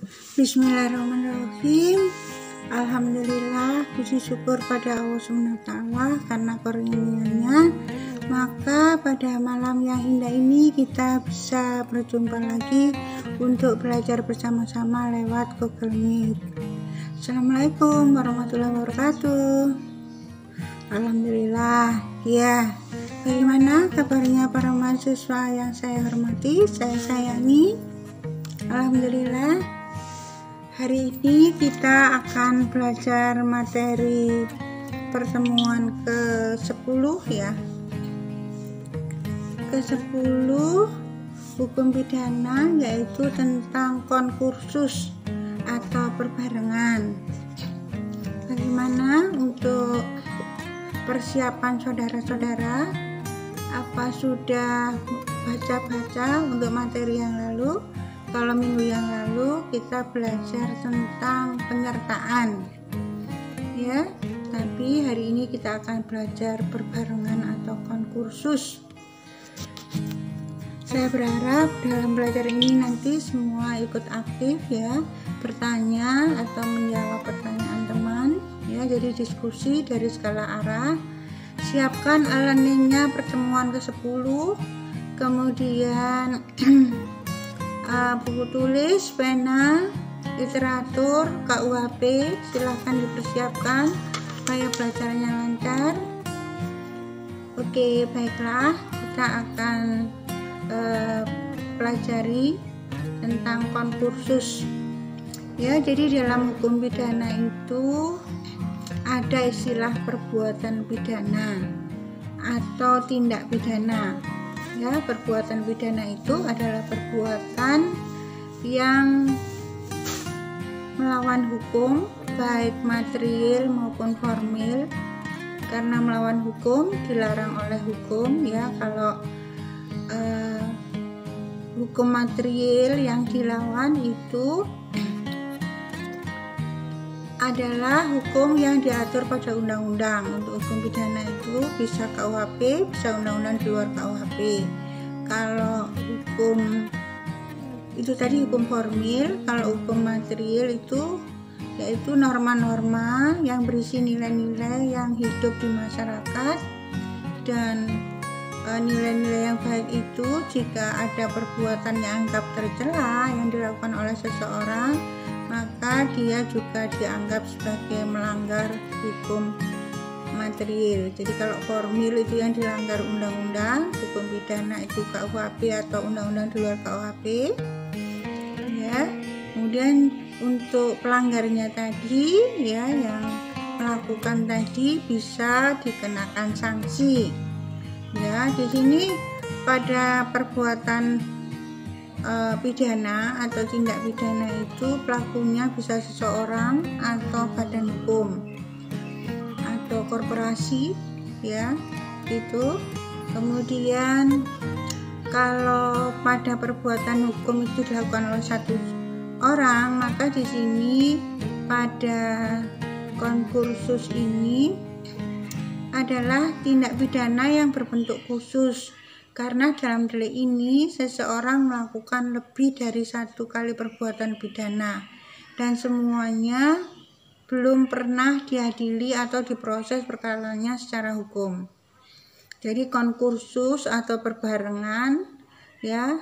Bismillahirrahmanirrahim. Alhamdulillah, puji syukur pada Allah SWT karena karunia-Nya. Maka pada malam yang indah ini kita bisa berjumpa lagi untuk belajar bersama-sama lewat Google Meet. Assalamualaikum warahmatullahi wabarakatuh. Alhamdulillah. Ya, bagaimana kabarnya para mahasiswa yang saya hormati, saya sayangi? Alhamdulillah. Hari ini kita akan belajar materi pertemuan ke-10 ya. Ke-10 hukum pidana, yaitu tentang konkursus atau perbarengan. Bagaimana untuk persiapan saudara-saudara? Apa sudah baca-baca untuk materi yang lalu? Kalau minggu yang lalu kita belajar tentang penyertaan ya, tapi hari ini kita akan belajar perbarengan atau konkursus. Saya berharap dalam belajar ini nanti semua ikut aktif ya, bertanya atau menjawab pertanyaan teman ya, jadi diskusi dari segala arah. Siapkan e-learningnya pertemuan ke-10, kemudian buku tulis, pena, literatur, KUHP silahkan dipersiapkan supaya belajarnya lancar. Oke, baiklah, kita akan pelajari tentang konkursus ya. Jadi dalam hukum pidana itu ada istilah perbuatan pidana atau tindak pidana ya. Perbuatan pidana itu adalah perbuatan yang melawan hukum, baik material maupun formil. Karena melawan hukum dilarang oleh hukum ya. Kalau hukum material yang dilawan itu adalah hukum yang diatur pada undang-undang. Untuk hukum pidana itu bisa KUHP, bisa undang-undang di luar KUHP. Kalau hukum itu tadi hukum formil, kalau hukum material itu yaitu norma-norma yang berisi nilai-nilai yang hidup di masyarakat, dan nilai-nilai yang baik itu jika ada perbuatan yang anggap tercela yang dilakukan oleh seseorang, maka dia juga dianggap sebagai melanggar hukum material. Jadi kalau formil itu yang dilanggar undang-undang, hukum pidana itu KUHP atau undang-undang di luar KUHP ya. Kemudian untuk pelanggarnya tadi ya, yang melakukan tadi bisa dikenakan sanksi ya. Di sini pada perbuatan pidana atau tindak pidana itu pelakunya bisa seseorang atau badan hukum atau korporasi ya itu. Kemudian kalau pada perbuatan hukum itu dilakukan oleh satu orang, maka di sini pada konkursus ini adalah tindak pidana yang berbentuk khusus. Karena dalam delik ini seseorang melakukan lebih dari satu kali perbuatan pidana dan semuanya belum pernah diadili atau diproses perkaranya secara hukum. Jadi konkursus atau perbarengan ya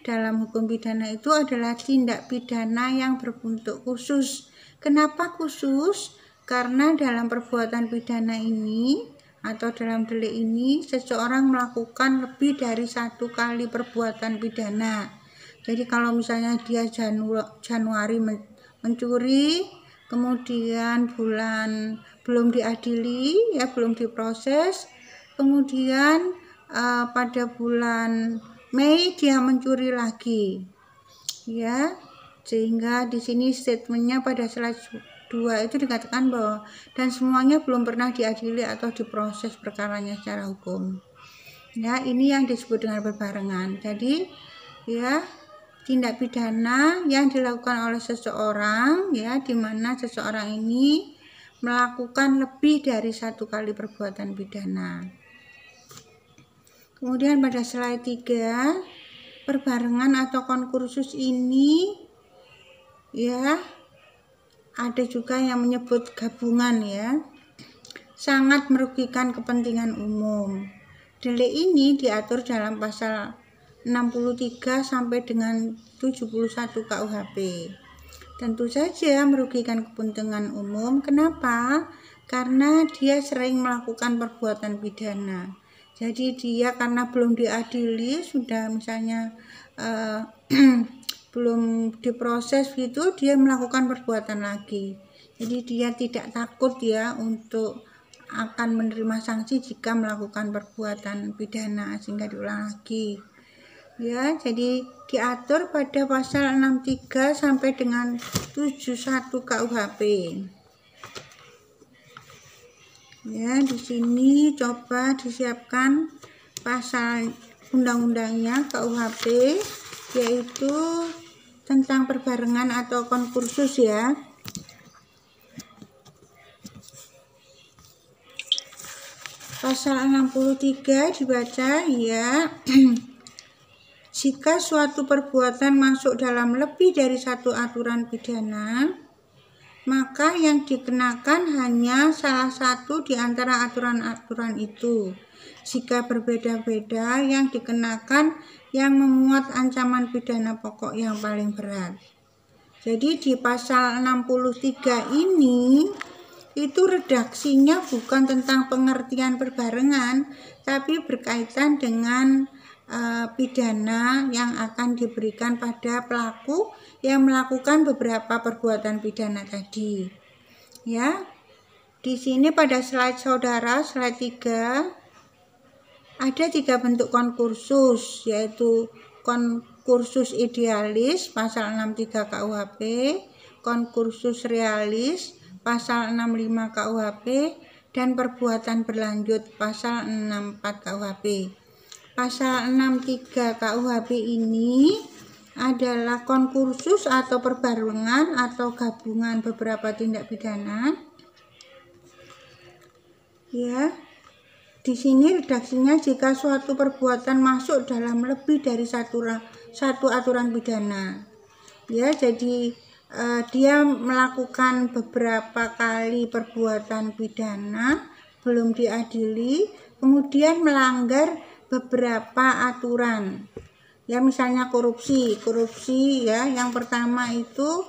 dalam hukum pidana itu adalah tindak pidana yang berbentuk khusus. Kenapa khusus? Karena dalam perbuatan pidana ini atau dalam delik ini seseorang melakukan lebih dari satu kali perbuatan pidana. Jadi kalau misalnya dia Januari mencuri, kemudian bulan belum diadili ya, belum diproses, kemudian pada bulan Mei dia mencuri lagi ya, sehingga di sini statementnya pada slide 2 itu dikatakan bahwa dan semuanya belum pernah diadili atau diproses perkaranya secara hukum ya. Ini yang disebut dengan perbarengan. Jadi ya, tindak pidana yang dilakukan oleh seseorang ya, di mana seseorang ini melakukan lebih dari satu kali perbuatan pidana. Kemudian pada slide 3, perbarengan atau konkursus ini ya. Ada juga yang menyebut gabungan ya. Sangat merugikan kepentingan umum. Delik ini diatur dalam pasal 63 sampai dengan 71 KUHP. Tentu saja merugikan kepentingan umum. Kenapa? Karena dia sering melakukan perbuatan pidana. Jadi dia karena belum diadili, sudah misalnya belum diproses gitu, dia melakukan perbuatan lagi. Jadi dia tidak takut ya untuk akan menerima sanksi jika melakukan perbuatan pidana sehingga diulang lagi. Ya, jadi diatur pada pasal 63 sampai dengan 71 KUHP. Ya, di sini coba disiapkan pasal undang-undangnya KUHP, yaitu tentang perbarengan atau konkursus ya. Pasal 63 dibaca ya. Jika suatu perbuatan masuk dalam lebih dari satu aturan pidana, maka yang dikenakan hanya salah satu di antara aturan-aturan itu. Jika berbeda-beda, yang dikenakan yang memuat ancaman pidana pokok yang paling berat. Jadi di pasal 63 ini itu redaksinya bukan tentang pengertian perbarengan, tapi berkaitan dengan pidana yang akan diberikan pada pelaku yang melakukan beberapa perbuatan pidana tadi. Ya. Di sini pada slide saudara, slide 3, ada 3 bentuk konkursus, yaitu konkursus idealis pasal 63 KUHP, konkursus realis pasal 65 KUHP, dan perbuatan berlanjut pasal 64 KUHP. Pasal 63 KUHP ini adalah konkursus atau perbarengan atau gabungan beberapa tindak pidana. Ya. Di sini redaksinya jika suatu perbuatan masuk dalam lebih dari satu aturan pidana. Ya, jadi dia melakukan beberapa kali perbuatan pidana belum diadili, kemudian melanggar beberapa aturan. Ya, misalnya korupsi ya. Yang pertama itu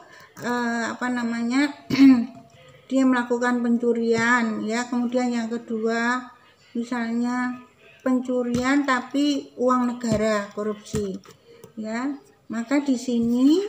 dia melakukan pencurian ya. Kemudian yang kedua misalnya pencurian tapi uang negara, korupsi ya. Maka di sini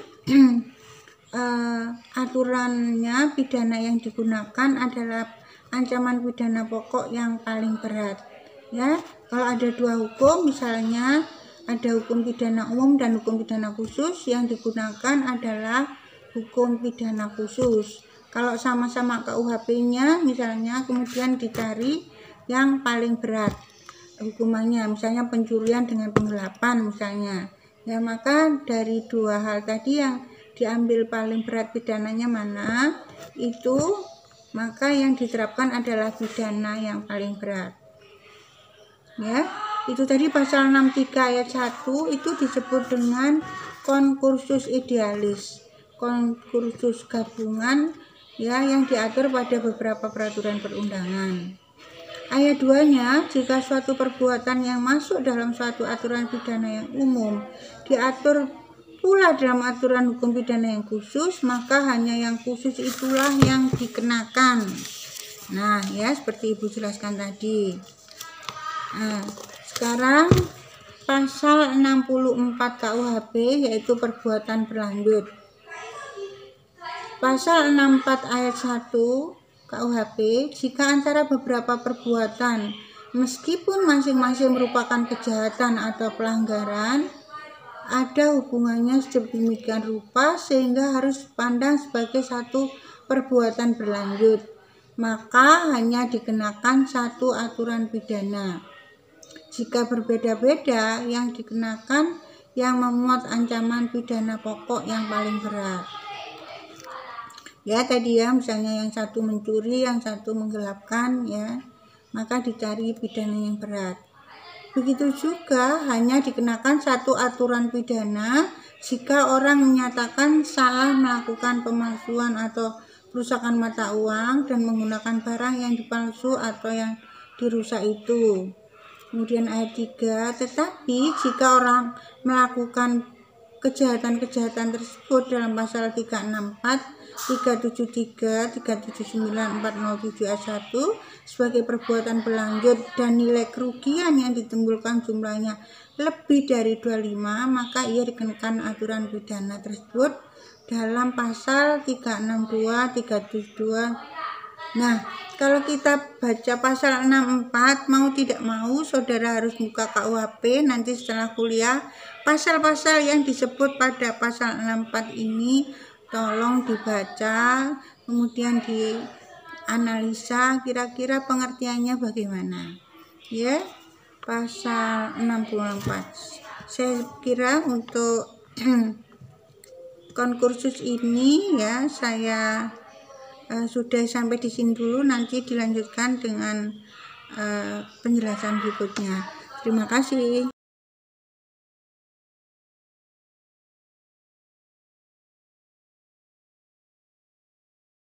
aturannya pidana yang digunakan adalah ancaman pidana pokok yang paling berat ya. Kalau ada 2 hukum, misalnya ada hukum pidana umum dan hukum pidana khusus, yang digunakan adalah hukum pidana khusus. Kalau sama-sama KUHP-nya misalnya, kemudian dicari yang paling berat hukumannya, misalnya pencurian dengan penggelapan misalnya ya, maka dari 2 hal tadi yang diambil paling berat pidananya mana, itu maka yang diterapkan adalah pidana yang paling berat ya. Itu tadi pasal 63 ayat 1 itu disebut dengan konkursus idealis, konkursus gabungan ya, yang diatur pada beberapa peraturan perundangan. Ayat 2-nya, jika suatu perbuatan yang masuk dalam suatu aturan pidana yang umum diatur pula dalam aturan hukum pidana yang khusus, maka hanya yang khusus itulah yang dikenakan. Nah ya, seperti Ibu jelaskan tadi. Nah, sekarang pasal 64 KUHP, yaitu perbuatan berlanjut. Pasal 64 ayat 1 KUHP, jika antara beberapa perbuatan meskipun masing-masing merupakan kejahatan atau pelanggaran, ada hubungannya sedemikian rupa sehingga harus dipandang sebagai satu perbuatan berlanjut, maka hanya dikenakan satu aturan pidana. Jika berbeda-beda, yang dikenakan yang memuat ancaman pidana pokok yang paling berat. Ya tadi ya, misalnya yang satu mencuri, yang satu menggelapkan ya, maka dicari pidana yang berat. Begitu juga hanya dikenakan satu aturan pidana jika orang menyatakan salah melakukan pemalsuan atau perusakan mata uang dan menggunakan barang yang dipalsu atau yang dirusak itu. Kemudian ayat 3, tetapi jika orang melakukan kejahatan-kejahatan tersebut dalam pasal 364, 373, 379, 407 ayat 1 sebagai perbuatan berlanjut dan nilai kerugian yang ditimbulkan jumlahnya lebih dari 25, maka ia dikenakan aturan pidana tersebut dalam pasal 362, 372. Nah, kalau kita baca pasal 64, mau tidak mau saudara harus buka KUHP nanti setelah kuliah. Pasal-pasal yang disebut pada pasal 64 ini tolong dibaca, kemudian dianalisa kira-kira pengertiannya bagaimana. Ya, pasal 64. Saya kira untuk konkursus ini ya saya sudah sampai di sini dulu, nanti dilanjutkan dengan penjelasan berikutnya. Terima kasih.